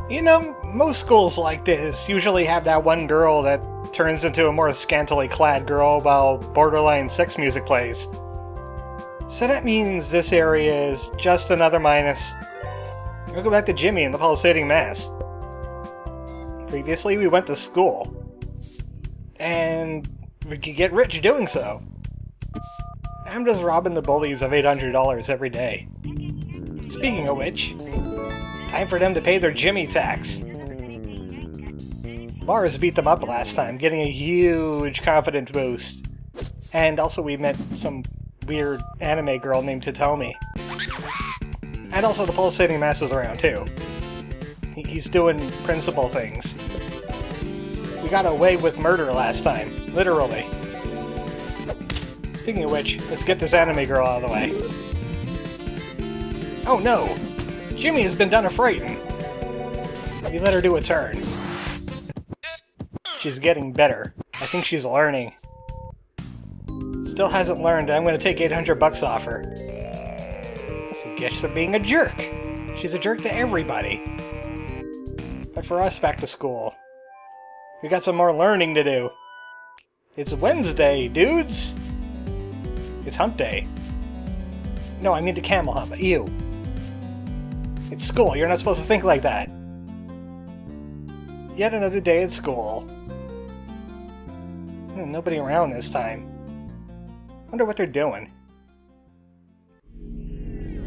You know, most schools like this usually have that one girl that turns into a more scantily clad girl while borderline sex music plays. So that means this area is just another minus. We'll go back to Jimmy and the Pulsating Mass. Previously, we went to school. And we could get rich doing so. I'm just robbing the bullies of $800 every day. Speaking of which, time for them to pay their Jimmy tax. Lars beat them up last time, getting a huge confidence boost. And also we met some weird anime girl named Hitomi. And also the Pulsating Mass is around too. He's doing principal things. We got away with murder last time, literally. Speaking of which, let's get this anime girl out of the way. Oh no! Jimmy has been done a frighten. We let her do a turn. She's getting better. I think she's learning. Still hasn't learned, I'm gonna take $800 off her. That's a gift for being a jerk. She's a jerk to everybody. But for us, back to school. We got some more learning to do. It's Wednesday, dudes! It's hump day. No, I mean the camel hump. Ew. It's school, you're not supposed to think like that. Yet another day at school. Nobody around this time. Wonder what they're doing.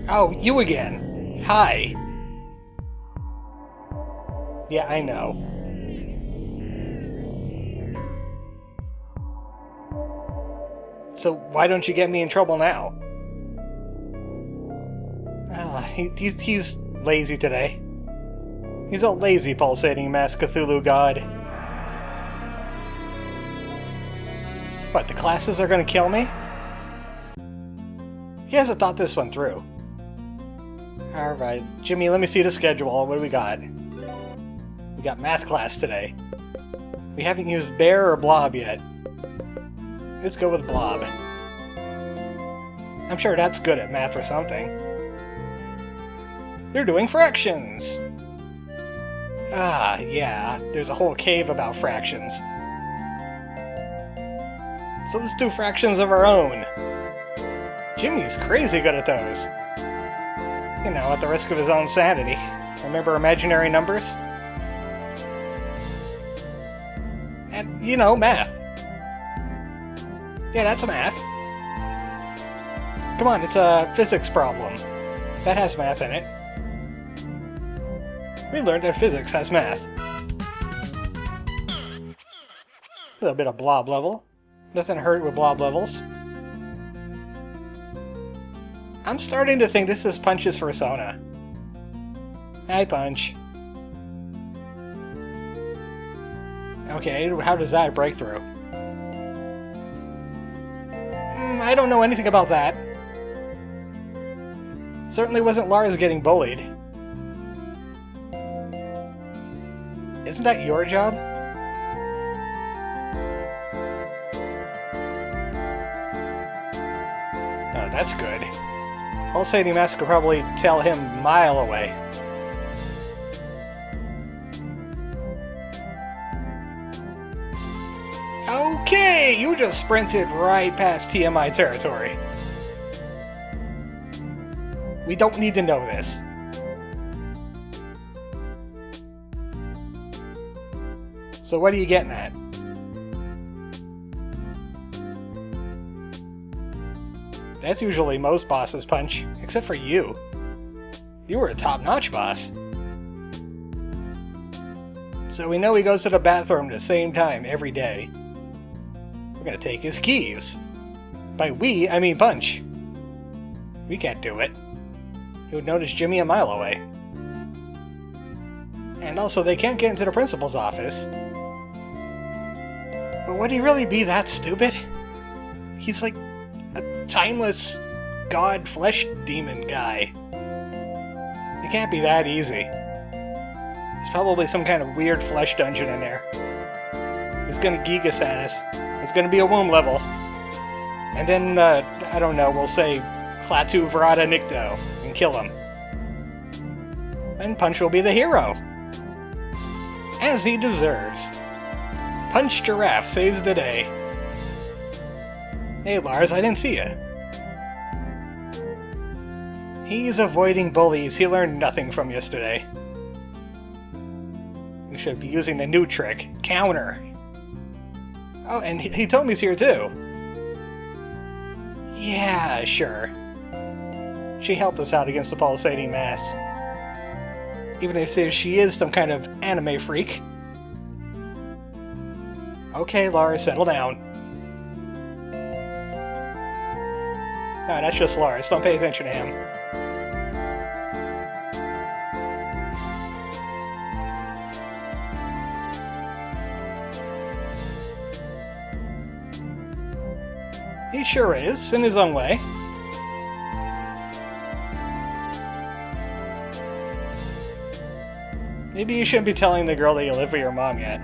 Oh, you again! Hi! Yeah, I know. So why don't you get me in trouble now? He's lazy today. He's a lazy Pulsating Mass Cthulhu god. What, the classes are gonna kill me? He hasn't thought this one through. Alright, Jimmy, let me see the schedule. What do we got? We got math class today. We haven't used bear or blob yet. Let's go with blob. I'm sure that's good at math or something. They're doing fractions! Ah, yeah, there's a whole cave about fractions. So let's do fractions of our own. Jimmy's crazy good at those. You know, at the risk of his own sanity. Remember imaginary numbers? And, you know, math. Yeah, that's math. Come on, it's a physics problem. That has math in it. We learned that physics has math. A little bit of blob level. Nothing hurt with blob levels. I'm starting to think this is Punch's persona. Hi, Punch. Okay, how does that break through? I don't know anything about that. Certainly wasn't Lars getting bullied. Isn't that your job? Oh, that's good. Pulsating Mass could probably tell him a mile away. Okay, you just sprinted right past TMI territory. We don't need to know this. So what are you getting at? That's usually most bosses, Punch, except for you. You were a top-notch boss. So we know he goes to the bathroom at the same time every day. We're gonna take his keys. By we, I mean Punch. We can't do it. He would notice Jimmy a mile away. And also, they can't get into the principal's office. But would he really be that stupid? He's like a timeless god flesh demon guy. It can't be that easy. There's probably some kind of weird flesh dungeon in there. He's gonna Gigas at us. It's gonna be a womb level. And then, I don't know, we'll say Klaatu Vrata Nikto and kill him. And Punch will be the hero. As he deserves. Punch Giraffe saves the day. Hey Lars, I didn't see you. He's avoiding bullies. He learned nothing from yesterday. We should be using the new trick, counter. Oh, and he told me he's here too. Yeah, sure. She helped us out against the Pulsating Mass. Even if she is some kind of anime freak. Okay, Lars, settle down. Ah, that's just Lars. Don't pay attention to him. He sure is, in his own way. Maybe you shouldn't be telling the girl that you live with your mom yet.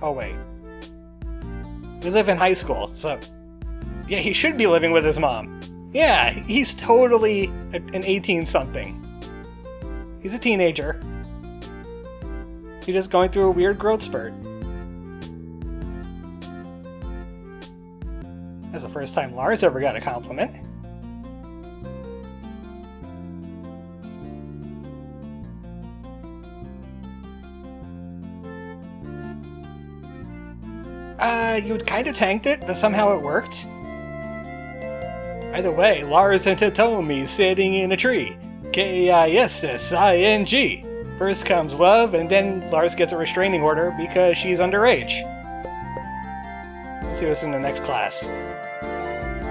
Oh wait. We live in high school, so... Yeah, he should be living with his mom. Yeah, he's totally an 18-something. He's a teenager. He's just going through a weird growth spurt. That's the first time Lars ever got a compliment. You kind of tanked it, but somehow it worked. Either way, Lars and Hitomi sitting in a tree. K-I-S-S-I-N-G. First comes love, and then Lars gets a restraining order because she's underage. Let's see what's in the next class.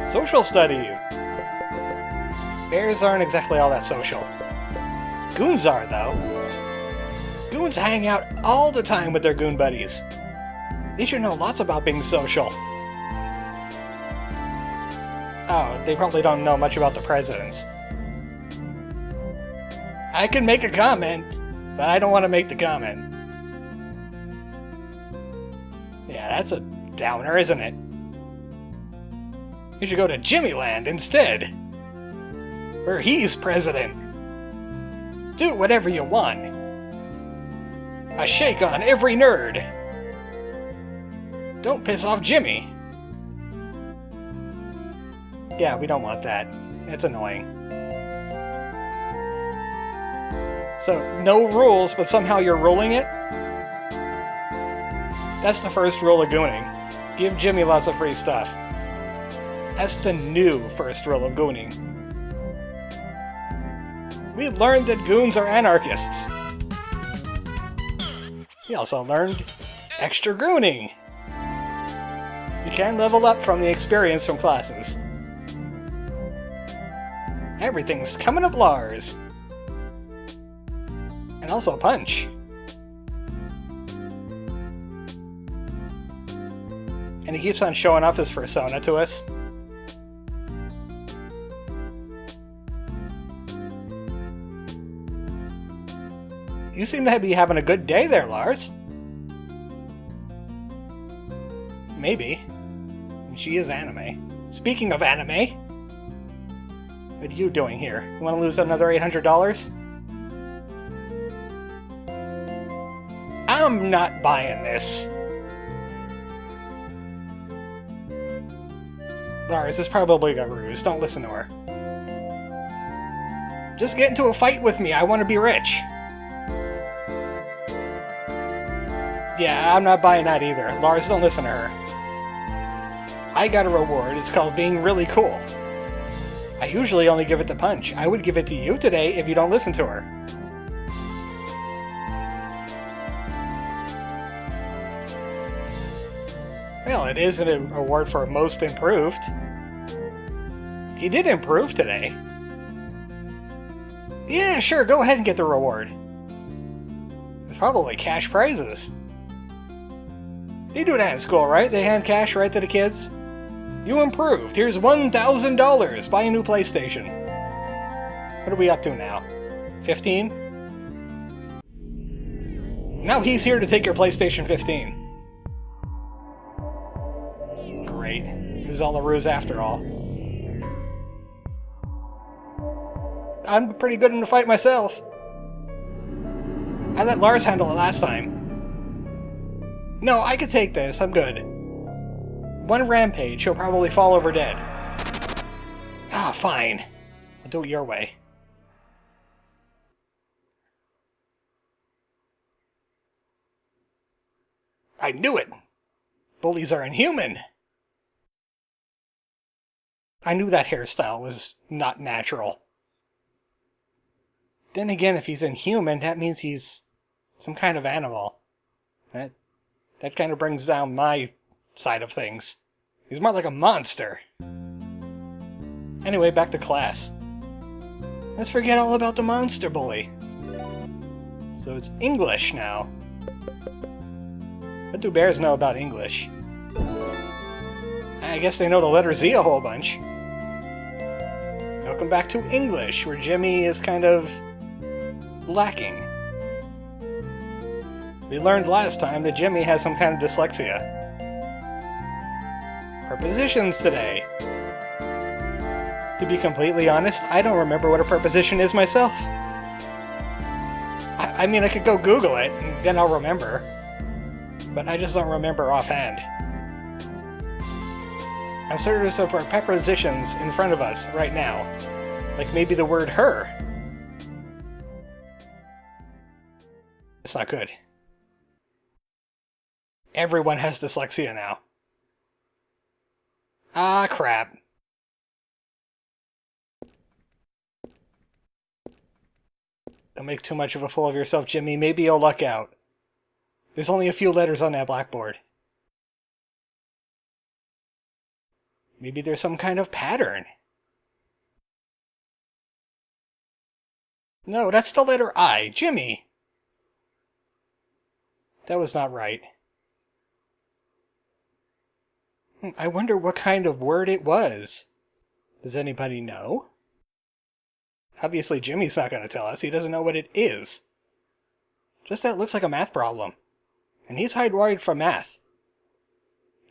Social studies. Bears aren't exactly all that social. Goons are, though. Goons hang out all the time with their goon buddies. They should know lots about being social. Oh, they probably don't know much about the presidents. I can make a comment, but I don't want to make the comment. Yeah, that's a downer, isn't it? You should go to Jimmyland instead. Where he's president. Do whatever you want. A shake on every nerd. Don't piss off Jimmy. Yeah, we don't want that. It's annoying. So, no rules, but somehow you're ruling it? That's the first rule of gooning. Give Jimmy lots of free stuff. That's the new first rule of gooning. We learned that goons are anarchists. We also learned extra gooning. You can level up from the experience from classes. Everything's coming up Lars. And also Punch. And he keeps on showing off his persona to us. You seem to be having a good day there, Lars. Maybe. She is anime. Speaking of anime, what are you doing here? You want to lose another $800? I'm not buying this. Lars is probably a ruse. Don't listen to her. Just get into a fight with me. I want to be rich. Yeah, I'm not buying that either. Lars, don't listen to her. I got a reward. It's called being really cool. I usually only give it to Punch. I would give it to you today if you don't listen to her. Well, it is an award for most improved. He did improve today. Yeah, sure, go ahead and get the reward. It's probably cash prizes. They do that in school, right? They hand cash right to the kids? You improved. Here's $1,000. Buy a new PlayStation. What are we up to now? 15? Now he's here to take your PlayStation 15. Great. It was all a ruse after all. I'm pretty good in the fight myself. I let Lars handle it last time. No, I could take this. I'm good. One rampage, he'll probably fall over dead. Ah, fine. I'll do it your way. I knew it! Bullies are inhuman! I knew that hairstyle was not natural. Then again, if he's inhuman, that means he's some kind of animal. That kind of brings down my side of things. He's more like a monster. Anyway, back to class. Let's forget all about the monster bully. So it's English now. What do bears know about English? I guess they know the letter Z a whole bunch. Welcome back to English, where Jimmy is kind of lacking. We learned last time that Jimmy has some kind of dyslexia. Prepositions today. To be completely honest, I don't remember what a preposition is myself. I mean, I could go Google it, and then I'll remember. But I just don't remember offhand. I'm certain there's some prepositions in front of us right now. Like maybe the word her. It's not good. Everyone has dyslexia now. Ah, crap. Don't make too much of a fool of yourself, Jimmy. Maybe you'll luck out. There's only a few letters on that blackboard. Maybe there's some kind of pattern. No, that's the letter I. Jimmy! That was not right. I wonder what kind of word it was. Does anybody know? Obviously Jimmy's not going to tell us. He doesn't know what it is. Just that it looks like a math problem. And he's hardwired for math.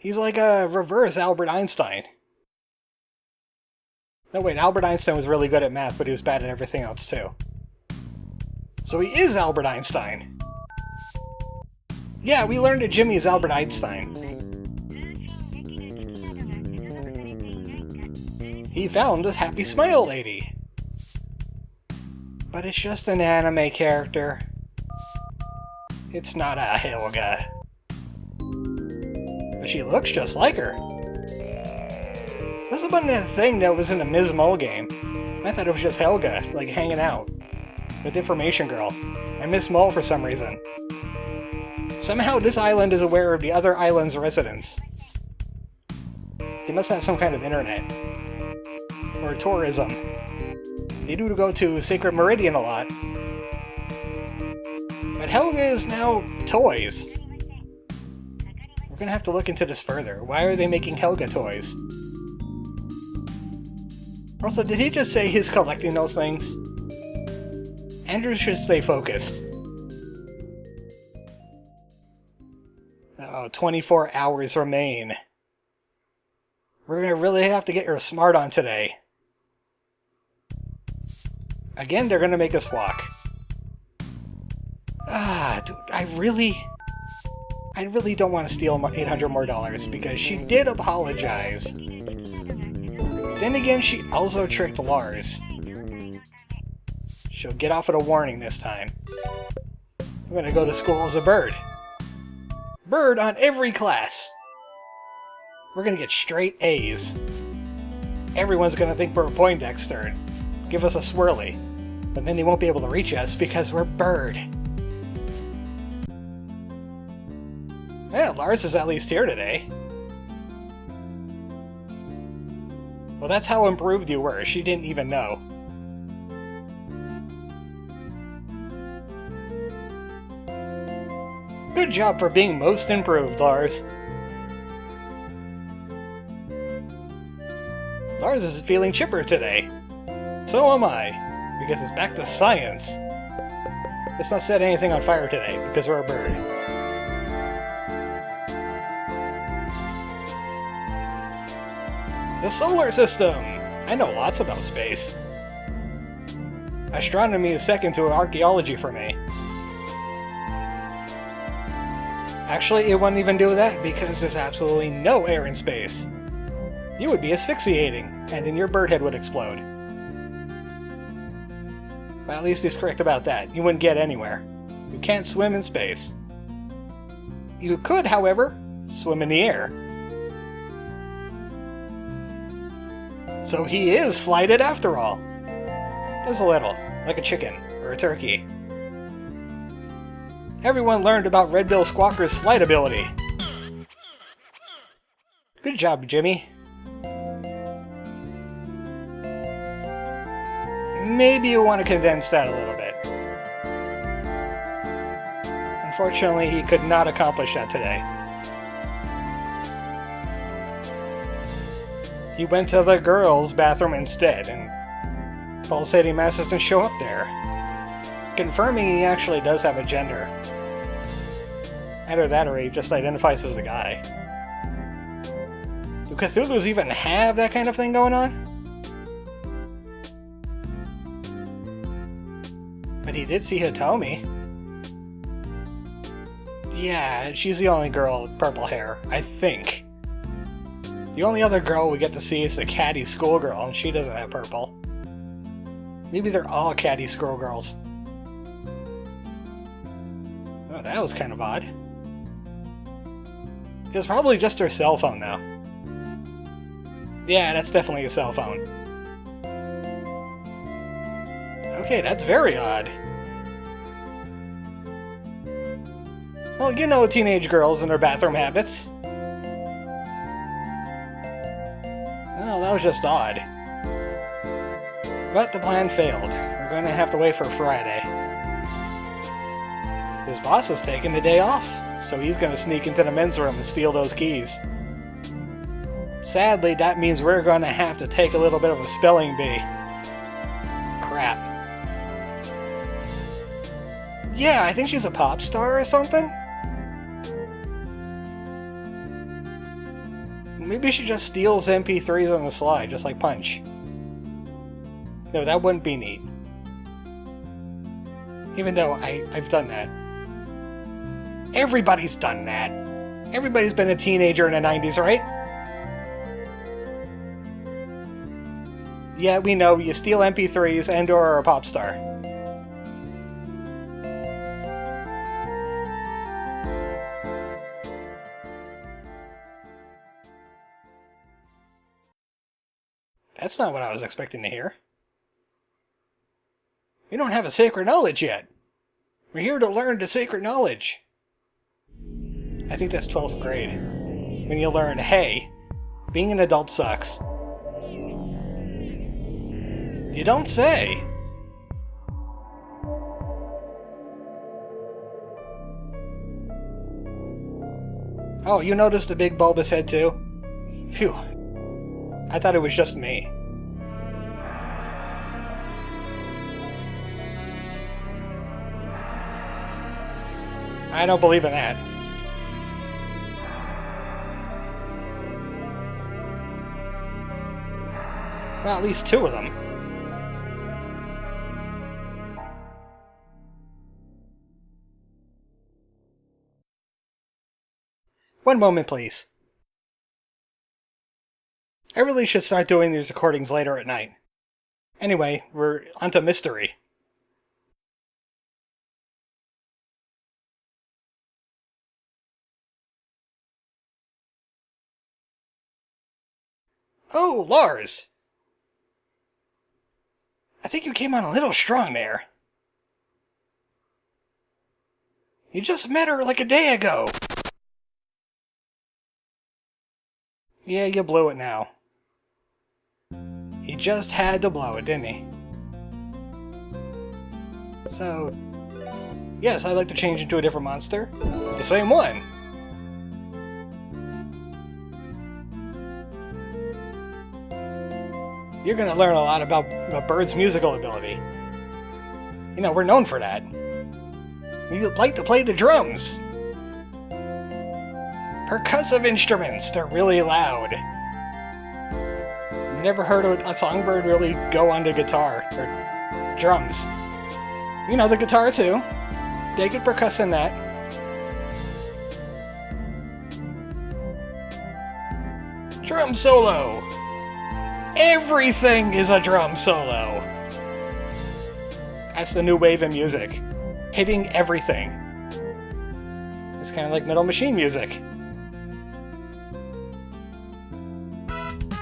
He's like a reverse Albert Einstein. No, wait, Albert Einstein was really good at math, but he was bad at everything else too. So he is Albert Einstein. Yeah, we learned that Jimmy is Albert Einstein. He found this happy smile lady. But it's just an anime character. It's not a Helga. But she looks just like her. What's about that thing that was in the Ms. Mole game? I thought it was just Helga, like hanging out with Information Girl, and Miss Mole for some reason. Somehow this island is aware of the other island's residents. They must have some kind of internet. Or tourism. They do go to Sacred Meridian a lot. But Helga is now toys. We're gonna have to look into this further. Why are they making Helga toys? Also, did he just say he's collecting those things? Andrew should stay focused. Oh, 24 hours remain. We're gonna really have to get her smart on today. Again, they're gonna make us walk. Ah, dude, I really don't want to steal $800 more because she did apologize. Then again, she also tricked Lars. She'll get off with a warning this time. I'm gonna go to school as a bird. Bird on every class! We're gonna get straight A's. Everyone's gonna think we're Poindexter and give us a swirly. But then they won't be able to reach us because we're bird. Yeah, Lars is at least here today. Well, that's how improved you were. She didn't even know. Good job for being most improved, Lars. Lars is feeling chipper today. So am I, because it's back to science. Let's not set anything on fire today, because we're a bird. The solar system! I know lots about space. Astronomy is second to archaeology for me. Actually, it wouldn't even do that because there's absolutely no air in space. You would be asphyxiating, and then your bird head would explode. Well, at least he's correct about that. You wouldn't get anywhere. You can't swim in space. You could, however, swim in the air. So he is flighted after all. Just a little, like a chicken or a turkey. Everyone learned about Red-billed Squawker's flight ability. Good job, Jimmy. Maybe you want to condense that a little bit. Unfortunately, he could not accomplish that today. He went to the girls' bathroom instead, and Pulsating Mass doesn't show up there, confirming he actually does have a gender. Either that or he just identifies as a guy. Do Cthulhu's even have that kind of thing going on? But he did see Hitomi. Yeah, she's the only girl with purple hair, I think. The only other girl we get to see is the catty schoolgirl, and she doesn't have purple. Maybe they're all catty schoolgirls. Oh, that was kind of odd. It was probably just her cell phone, though. Yeah, that's definitely a cell phone. Okay, that's very odd. Well, you know teenage girls and their bathroom habits. Well, that was just odd. But the plan failed. We're going to have to wait for Friday. His boss has taken the day off, so he's going to sneak into the men's room and steal those keys. Sadly, that means we're going to have to take a little bit of a spelling bee. Crap. Yeah, I think she's a pop star or something. Maybe she just steals MP3s on the slide, just like Punch. No, that wouldn't be neat. Even though I've done that. Everybody's done that. Everybody's been a teenager in the 90s, right? Yeah, we know, you steal MP3s and or are a pop star. That's not what I was expecting to hear. We don't have a sacred knowledge yet. We're here to learn the sacred knowledge. I think that's 12th grade. When you learn, hey, being an adult sucks. You don't say. Oh, you noticed the big bulbous head too? Phew. I thought it was just me. I don't believe in that. Well, at least two of them. One moment, please. I really should start doing these recordings later at night. Anyway, we're onto mystery. Oh, Lars! I think you came on a little strong there. You just met her like a day ago. Yeah, you blew it now. He just had to blow it, didn't he? So, yes, I'd like to change into a different monster. The same one. You're gonna learn a lot about a bird's musical ability. You know, we're known for that. We like to play the drums. Percussive instruments, they're really loud. Never heard a songbird really go onto guitar or drums. You know, the guitar too. They could percuss in that. Drum solo! Everything is a drum solo! That's the new wave in music. Hitting everything. It's kind of like Metal Machine music.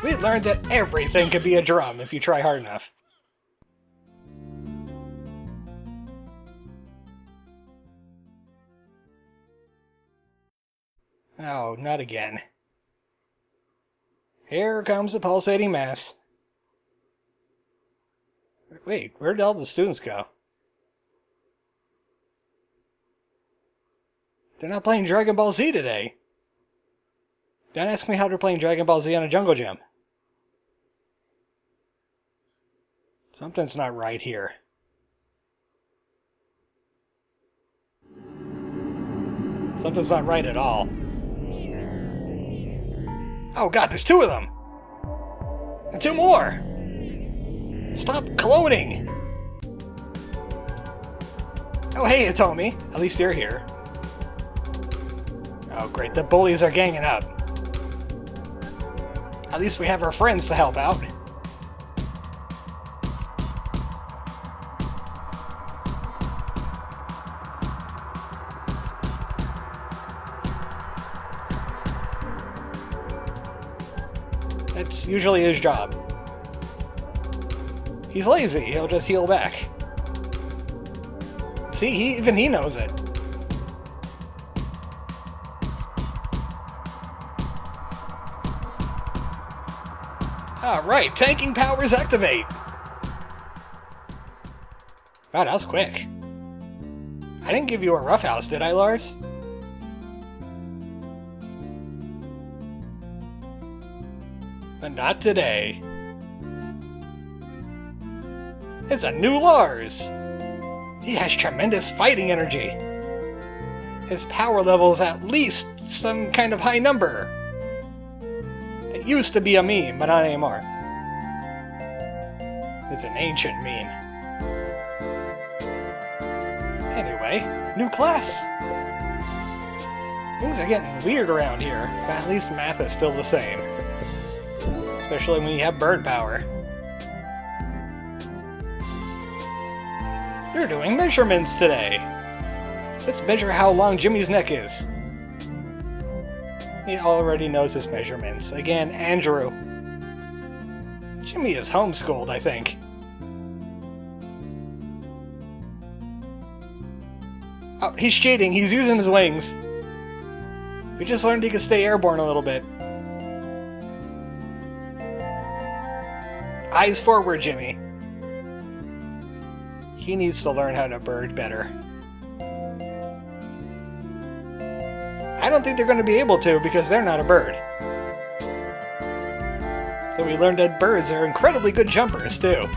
We learned that everything could be a drum if you try hard enough. Oh, not again. Here comes the pulsating mass. Wait, where did all the students go? They're not playing Dragon Ball Z today. Don't ask me how they're playing Dragon Ball Z on a jungle gym. Something's not right here. Something's not right at all. Oh god, there's two of them! And two more! Stop cloning! Oh hey, Hitomi. At least you're here. Oh great, the bullies are ganging up. At least we have our friends to help out. That's usually his job. He's lazy, he'll just heal back. See, even he knows it. Alright, tanking powers activate! Wow, that was quick. I didn't give you a roughhouse, did I, Lars? But not today. It's a new Lars! He has tremendous fighting energy. His power level's at least some kind of high number. It used to be a meme, but not anymore. It's an ancient meme. Anyway, new class! Things are getting weird around here, but at least math is still the same. Especially when you have bird power. You're doing measurements today! Let's measure how long Jimmy's neck is. He already knows his measurements. Again, Andrew. Jimmy is homeschooled, I think. Oh, he's cheating. He's using his wings. We just learned he could stay airborne a little bit. Eyes forward, Jimmy. He needs to learn how to bird better. I don't think they're going to be able to because they're not a bird. So we learned that birds are incredibly good jumpers, too.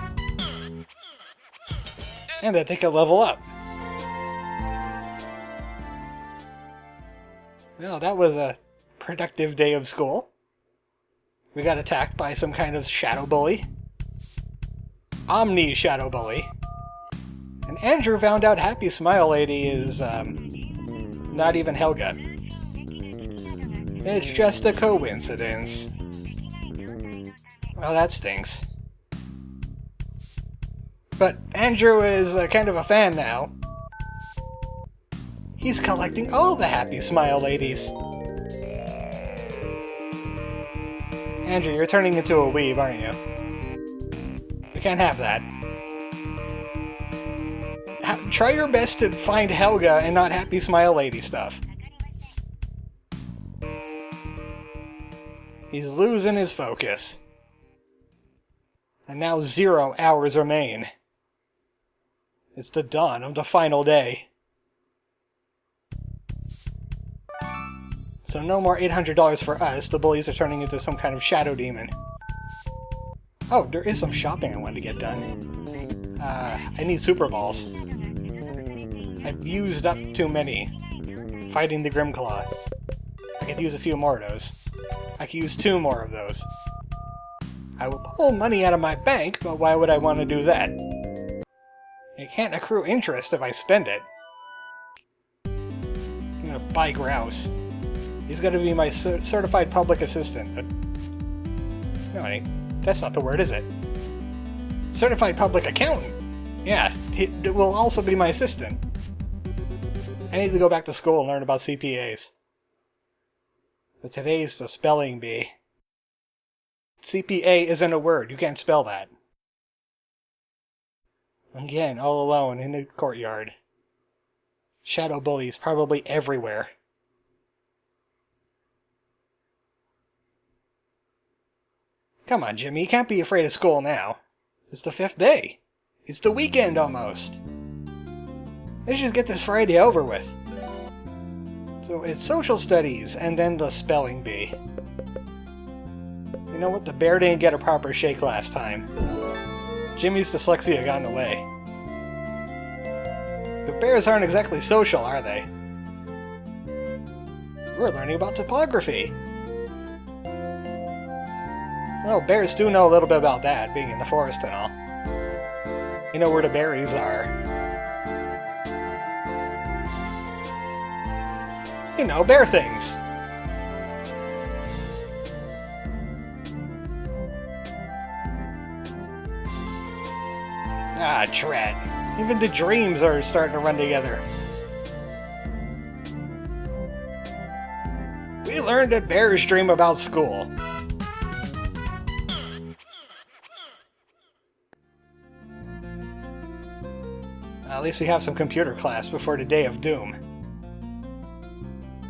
And that they can level up. Well, that was a productive day of school. We got attacked by some kind of shadow bully. Omni shadow bully. And Andrew found out Happy Smile Lady is, not even Helga. It's just a coincidence. Well, that stinks. But Andrew is kind of a fan now. He's collecting all the Happy Smile Ladies. Andrew, you're turning into a weeb, aren't you? We can't have that. Try your best to find Helga and not Happy Smile Lady stuff. He's losing his focus. And now 0 hours remain. It's the dawn of the final day. So no more $800 for us. The bullies are turning into some kind of shadow demon. Oh, there is some shopping I want to get done. I need super balls. I've used up too many. Fighting the Grimclaw. I could use a few more of those. I could use 2 more of those. I would pull money out of my bank, but why would I want to do that? It can't accrue interest if I spend it. gonna buy grouse. He's gonna be my certified public assistant. No, that's not the word, is it? Certified public accountant. Yeah, he will also be my assistant. I need to go back to school and learn about CPAs. But today's the spelling bee. CPA isn't a word. You can't spell that. Again, all alone in the courtyard. Shadow bullies probably everywhere. Come on, Jimmy. You can't be afraid of school now. It's the 5th day. It's the weekend almost. Let's just get this Friday over with. So it's social studies and then the spelling bee. You know what? The bear didn't get a proper shake last time. Jimmy's dyslexia got in the way. The bears aren't exactly social, are they? We're learning about topography. Well, bears do know a little bit about that, being in the forest and all. You know where the berries are. You know, bear things. Ah, drat. Even the dreams are starting to run together. We learned that bears dream about school. At least we have some computer class before the day of doom.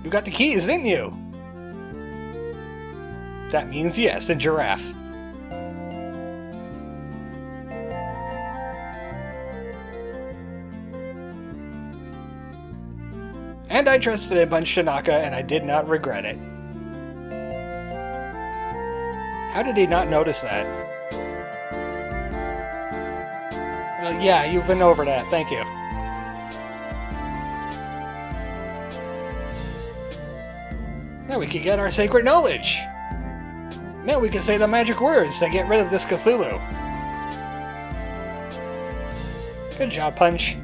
You got the keys, didn't you? That means yes, and giraffe. And I trusted him on Shinaka, and I did not regret it. How did he not notice that? Well, yeah, you've been over that, thank you. Now we can get our sacred knowledge! Now we can say the magic words to get rid of this Cthulhu. Good job, Punch.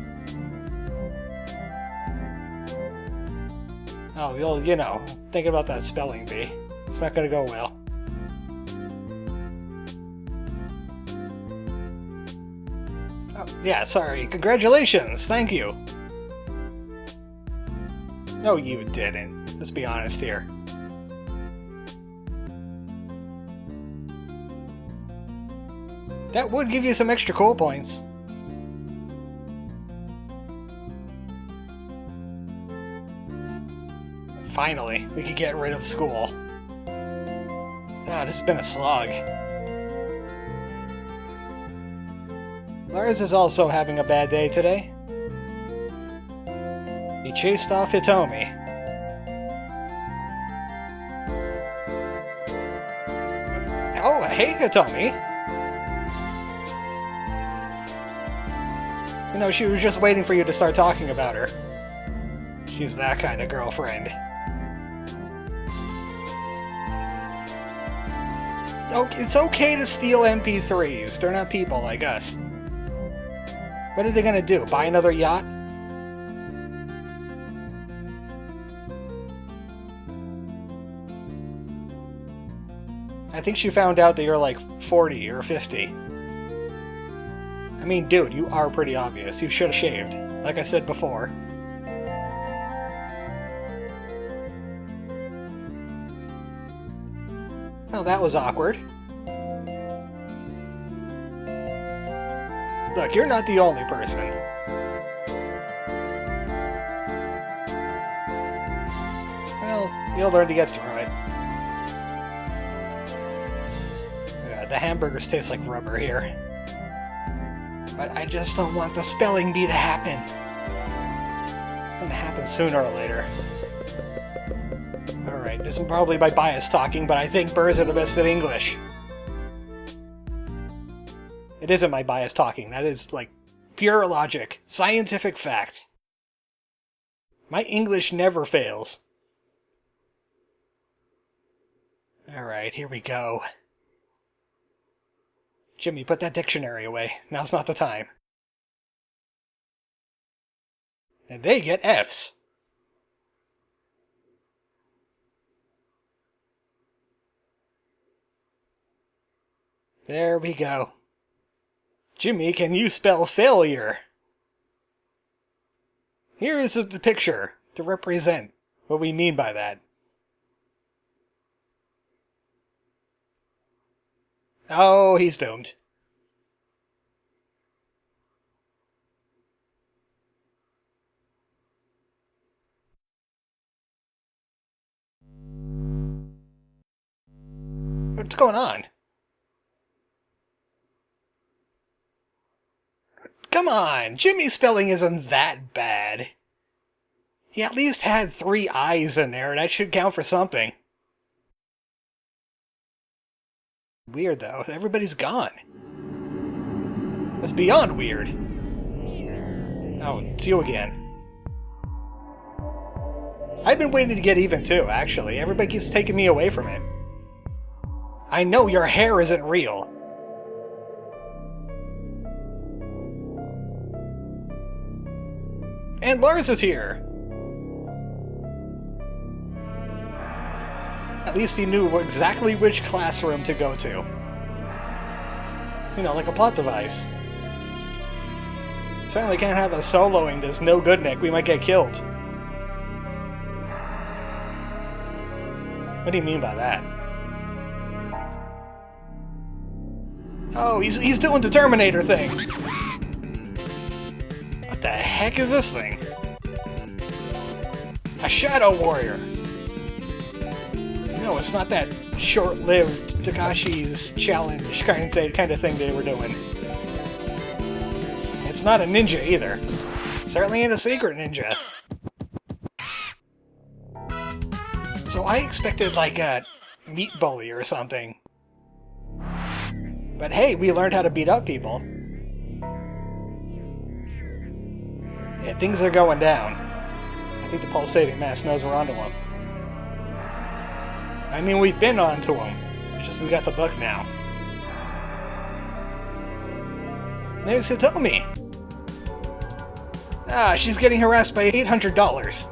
Oh, you'll, you know, think about that spelling bee. It's not gonna go well. Oh, yeah, sorry. Congratulations! Thank you! No, you didn't. Let's be honest here. That would give you some extra cool points. Finally, we could get rid of school. Ah, this has been a slog. Lars is also having a bad day today. He chased off Hitomi. Oh, hey, Hitomi! You know, she was just waiting for you to start talking about her. She's that kind of girlfriend. It's okay to steal MP3s. They're not people like us. What are they gonna do? Buy another yacht? I think she found out that you're like 40 or 50. I mean, dude, you are pretty obvious. You should have shaved, like I said before. Well, that was awkward. Look, you're not the only person. Well, you'll learn to get through it. Yeah, the hamburgers taste like rubber here. But I just don't want the spelling bee to happen. It's gonna happen sooner or later. Alright, this is probably my bias talking, but I think birds are the best at English. It isn't my bias talking, that is, like, pure logic. Scientific fact. My English never fails. Alright, here we go. Jimmy, put that dictionary away. Now's not the time. And they get Fs. There we go. Jimmy, can you spell failure? Here is the picture to represent what we mean by that. Oh, he's doomed. What's going on? Come on, Jimmy's spelling isn't that bad. He at least had 3 I's in there. That should count for something. Weird, though. Everybody's gone. That's beyond weird. Oh, it's you again. I've been waiting to get even, too, actually. Everybody keeps taking me away from it. I know your hair isn't real. And Lars is here! At least he knew exactly which classroom to go to. You know, like a plot device. Certainly can't have us soloing this no good Nick, we might get killed. What do you mean by that? Oh, he's doing the Terminator thing! What the heck is this thing? A Shadow Warrior! No, it's not that short-lived Takashi's challenge kind of thing they were doing. It's not a ninja either. Certainly ain't a secret ninja. So I expected like a meat bully or something. But hey, we learned how to beat up people. Yeah, things are going down. I think the Pulsating Mass knows we're onto him. I mean, we've been onto him. It's just we got the book now. There's Hitomi. Ah, she's getting harassed by $800.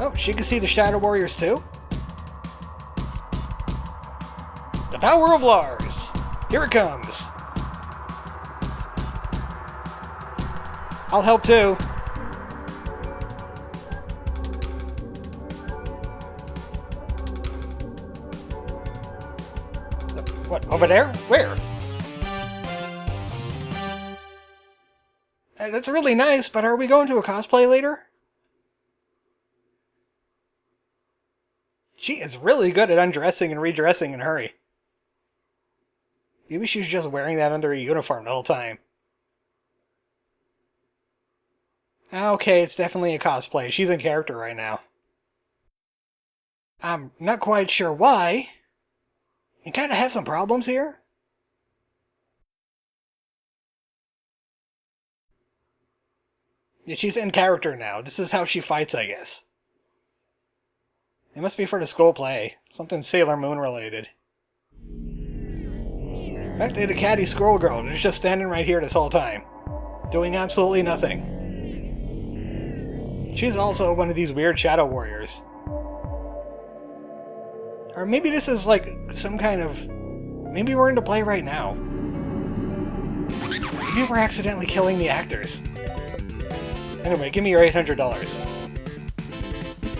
Oh, she can see the Shadow Warriors too? The power of Lars! Here it comes! I'll help too. What, over there? Where? That's really nice, but are we going to a cosplay later? She is really good at undressing and redressing in a hurry. Maybe she's just wearing that under a uniform the whole time. Okay, it's definitely a cosplay. She's in character right now. I'm not quite sure why. You kind of have some problems here? Yeah, she's in character now. This is how she fights, I guess. It must be for the school play. Something Sailor Moon related. Back to the catty squirrel girl, who's just standing right here this whole time. Doing absolutely nothing. She's also one of these weird Shadow Warriors. Or maybe this is like some kind of... Maybe we're into play right now. Maybe we're accidentally killing the actors. Anyway, give me your $800.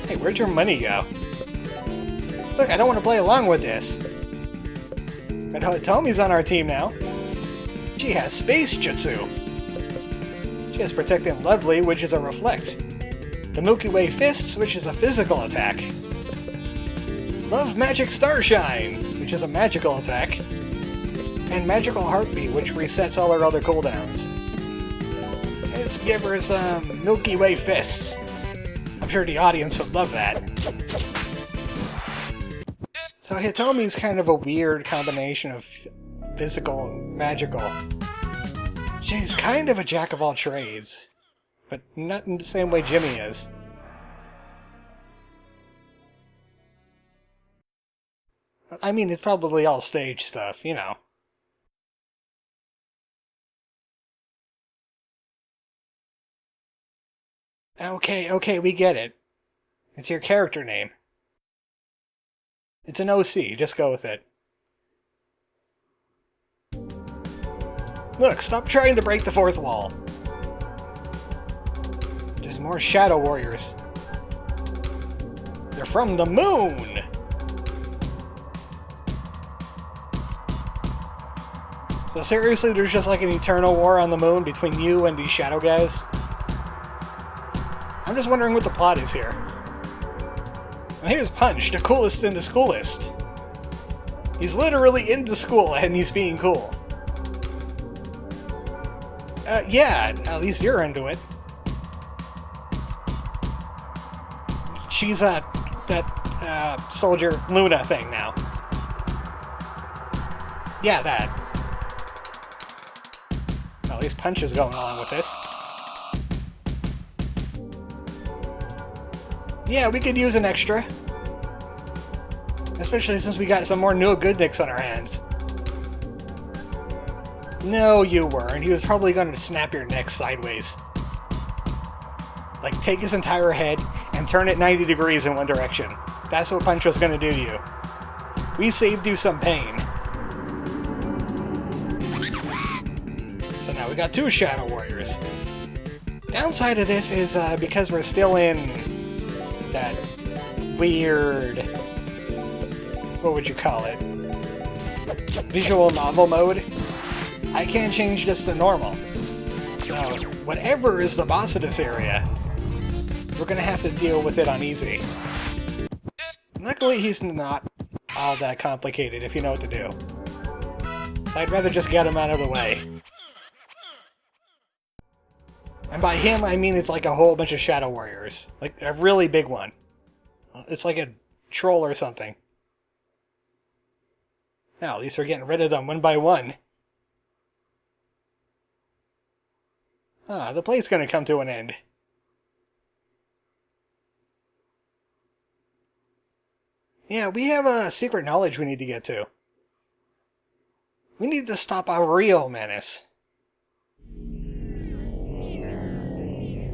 Hey, where'd your money go? Look, I don't want to play along with this. But Tomi's on our team now. She has Space Jutsu. She has Protecting Lovely, which is a reflect. The Milky Way Fists, which is a physical attack. Love Magic Starshine, which is a magical attack. And Magical Heartbeat, which resets all her other cooldowns. Let's give her some Milky Way Fists. I'm sure the audience would love that. So Hitomi's kind of a weird combination of physical and magical. She's kind of a jack of all trades, but not in the same way Jimmy is. I mean, it's probably all stage stuff, you know. Okay, we get it. It's your character name. It's an OC, just go with it. Look, stop trying to break the fourth wall. There's more Shadow Warriors. They're from the moon! So seriously, there's just like an eternal war on the moon between you and these shadow guys? I'm just wondering what the plot is here. And here's Punch, the coolest in the schoolist. He's literally in the school and he's being cool. Yeah, at least you're into it. She's that soldier Luna thing now. Yeah, that. Well, at least Punch is going along with this. Yeah, we could use an extra. Especially since we got some more new goodniks on our hands. No, you weren't. He was probably going to snap your neck sideways. Like, take his entire head and turn it 90 degrees in one direction. That's what Punch was going to do to you. We saved you some pain. So now we got 2 Shadow Warriors. Downside of this is because we're still in that weird... what would you call it? Visual novel mode. I can't change this to normal. So, whatever is the boss of this area, we're gonna have to deal with it on easy. Luckily, he's not all that complicated if you know what to do. So I'd rather just get him out of the way. And by him, I mean it's like a whole bunch of Shadow Warriors. Like, a really big one. It's like a troll or something. Now, at least we're getting rid of them one by one. Ah, the play's gonna come to an end. Yeah, we have a secret knowledge we need to get to. We need to stop a real menace.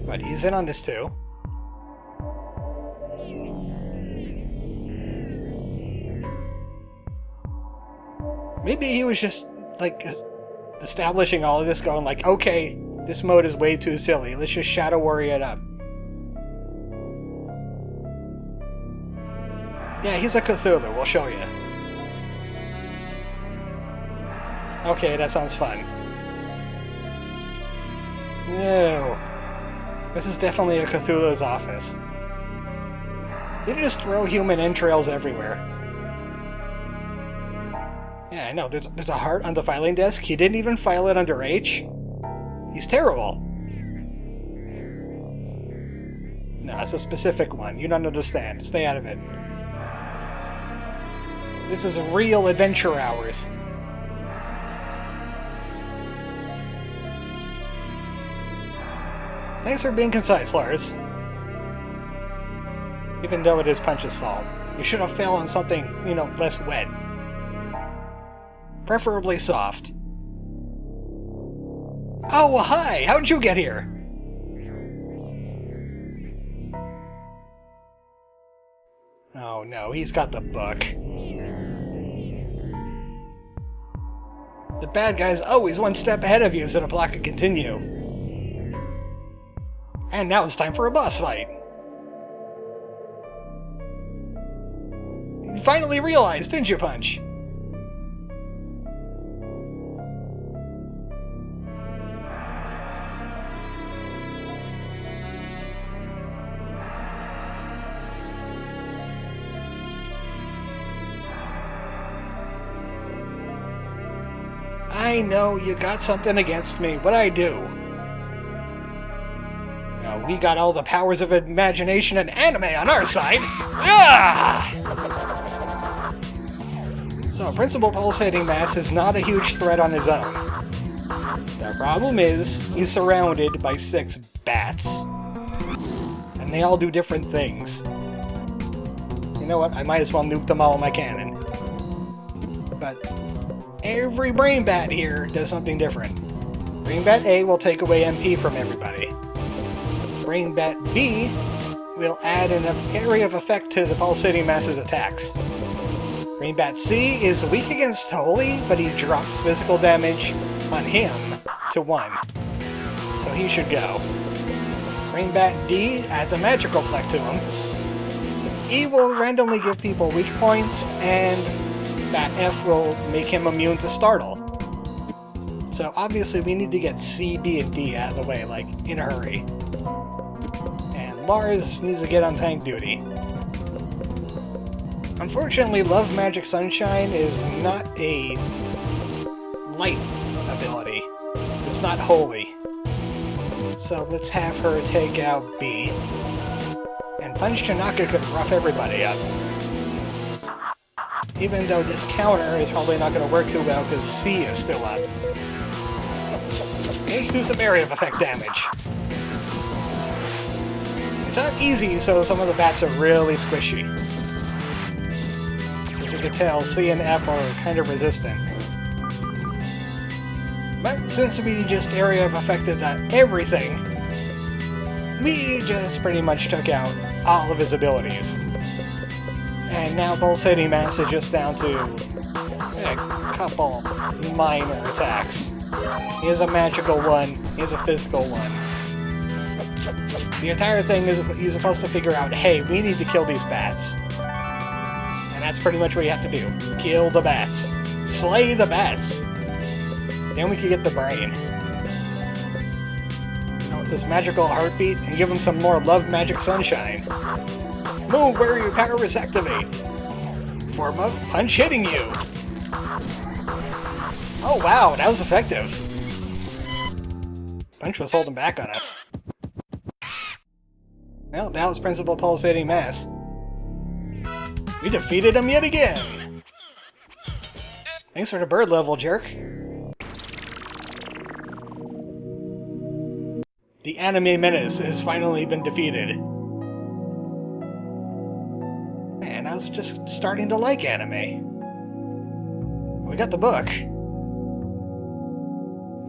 But he's in on this too. Maybe he was just, like, establishing all of this, going like, okay, this mode is way too silly, let's just Shadow Warrior it up. Yeah, he's a Cthulhu, we'll show you. Okay, that sounds fun. No. This is definitely a Cthulhu's office. They just throw human entrails everywhere. Yeah, I know, there's a heart on the filing desk. He didn't even file it under H. He's terrible. No, it's a specific one. You don't understand. Stay out of it. This is real adventure hours. Thanks for being concise, Lars. Even though it is Punch's fault. You should have failed on something, you know, less wet. Preferably soft. Oh, hi! How'd you get here? Oh no, he's got the book. The bad guy's always one step ahead of you, so the plot could continue. And now it's time for a boss fight. You finally realized, didn't you, Punch? I know you got something against me, but I do. Now, we got all the powers of imagination and anime on our side. Ah! So, Principal Pulsating Mass is not a huge threat on his own. The problem is, he's surrounded by 6 bats. And they all do different things. You know what, I might as well nuke them all in my cannon. But every brain bat here does something different. Brain bat A will take away MP from everybody. Brain bat B will add an area of effect to the Pulsating Mass's attacks. Rainbat C is weak against Holy, but he drops physical damage on him to 1. So he should go. Rainbat D adds a magical fleck to him. E will randomly give people weak points, and Bat F will make him immune to Startle. So obviously we need to get C, B, and D out of the way, like, in a hurry. And Lars needs to get on tank duty. Unfortunately, Love Magic Sunshine is not a light ability. It's not holy. So let's have her take out B. And Punch Tanaka could rough everybody up. Even though this counter is probably not going to work too well because C is still up. Let's do some area of effect damage. It's not easy, so some of the bats are really squishy. As you can tell, C and F are kind of resistant. But since we just area of affected everything, we just pretty much took out all of his abilities. And now Pulsating Mass is just down to a couple minor attacks. He has a magical one, he has a physical one. The entire thing is you're supposed to figure out, hey, we need to kill these bats. And that's pretty much what you have to do. Kill the bats. Slay the bats. Then we can get the brain. This magical heartbeat, and give him some more Love Magic Sunshine. Move where your powers activate. Form of punch hitting you. Oh wow, that was effective. Punch was holding back on us. Well, that was Principal Pulsating Mass. We defeated him yet again! Thanks for the bird level, jerk. The anime menace has finally been defeated. Man, I was just starting to like anime. We got the book.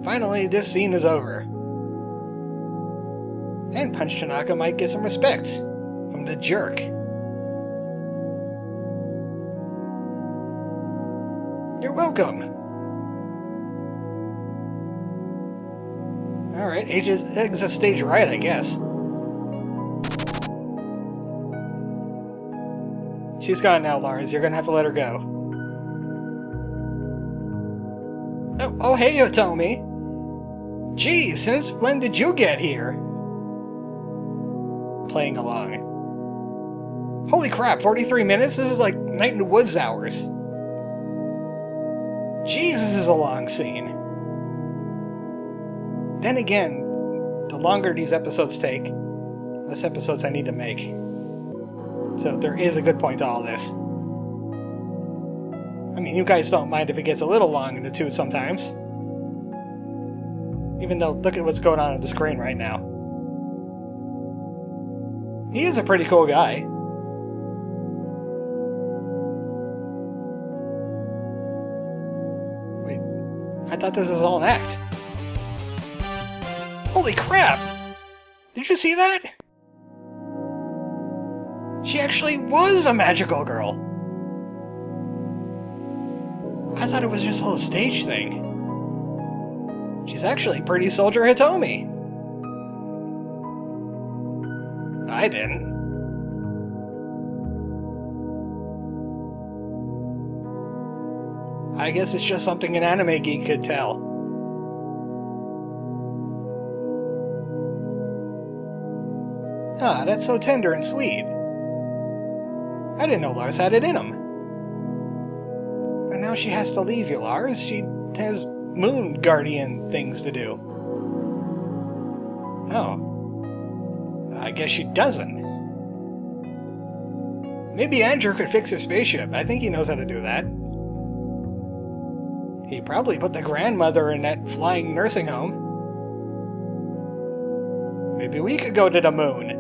Finally, this scene is over. And Punch Tanaka might get some respect from the jerk. You're welcome. Alright, exit stage right, I guess. She's gone now, Lars. You're gonna have to let her go. Oh hey, Otomi. Gee, since when did you get here? Playing along. Holy crap, 43 minutes? This is like Night in the Woods hours. Jeez, this is a long scene. Then again, the longer these episodes take, the less episodes I need to make. So there is a good point to all this. I mean, you guys don't mind if it gets a little long in the tooth sometimes. Even though, look at what's going on the screen right now. He is a pretty cool guy. Wait, I thought this was all an act. Holy crap! Did you see that? She actually was a magical girl! I thought it was just a whole stage thing. She's actually pretty Soldier Hitomi. I didn't. I guess it's just something an anime geek could tell. Ah, that's so tender and sweet. I didn't know Lars had it in him. And now she has to leave you, Lars. She has Moon Guardian things to do. Oh. I guess she doesn't. Maybe Andrew could fix her spaceship. I think he knows how to do that. He probably put the grandmother in that flying nursing home. Maybe we could go to the moon.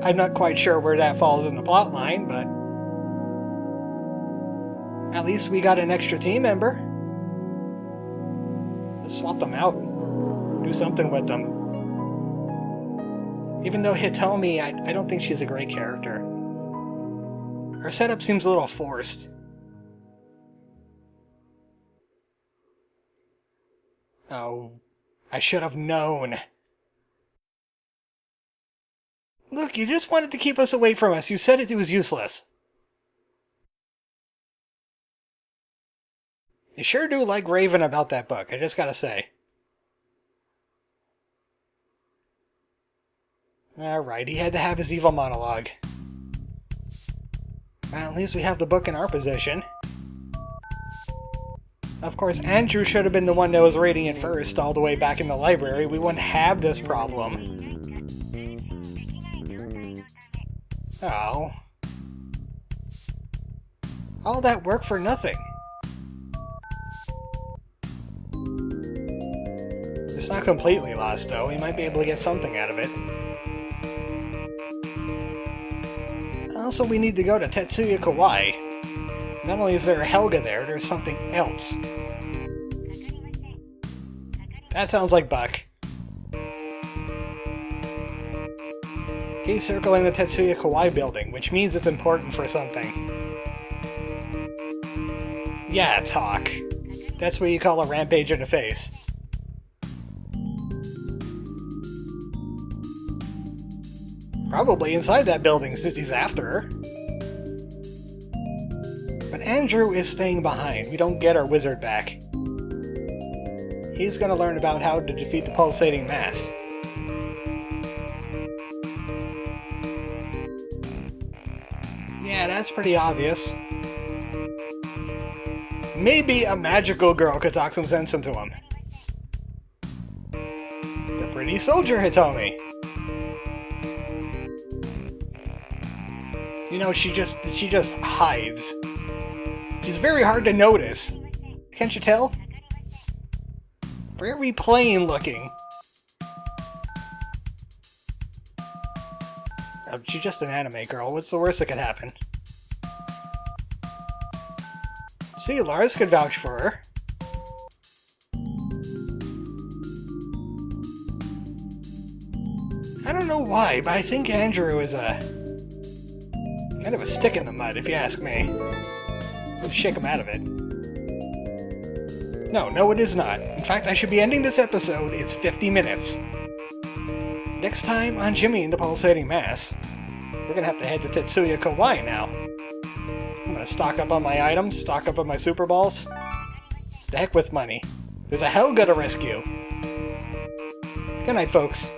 I'm not quite sure where that falls in the plot line, but at least we got an extra team member. Let's swap them out. Do something with them. Even though Hitomi, I don't think she's a great character. Her setup seems a little forced. Oh, I should have known. Look, you just wanted to keep us away from us. You said it was useless. You sure do like raving about that book, I just gotta say. Alright, he had to have his evil monologue. Well, at least we have the book in our possession. Of course, Andrew should have been the one that was reading it first, all the way back in the library. We wouldn't have this problem. Oh. All that work for nothing. It's not completely lost, though. We might be able to get something out of it. Also, we need to go to Tetsuya Kawaii. Not only is there a Helga there, there's something else. That sounds like Buck. He's circling the Tetsuya Kawaii building, which means it's important for something. Yeah, talk. That's what you call a rampage in the face. Probably inside that building, since he's after her. But Andrew is staying behind. We don't get our wizard back. He's gonna learn about how to defeat the Pulsating Mass. Yeah, that's pretty obvious. Maybe a magical girl could talk some sense into him. The pretty soldier, Hitomi. You know, she just hides. She's very hard to notice. Can't you tell? Very plain looking. She's just an anime girl. What's the worst that could happen? See, Lars could vouch for her. I don't know why, but I think Andrew is kind of a stick in the mud, if you ask me. Let's shake him out of it. No, it is not. In fact, I should be ending this episode. It's 50 minutes. Next time on Jimmy and the Pulsating Mass, we're gonna have to head to Tetsuya Kawaii now. I'm gonna stock up on my items, stock up on my Super Balls. The heck with money. There's a Helga to rescue. Good night, folks.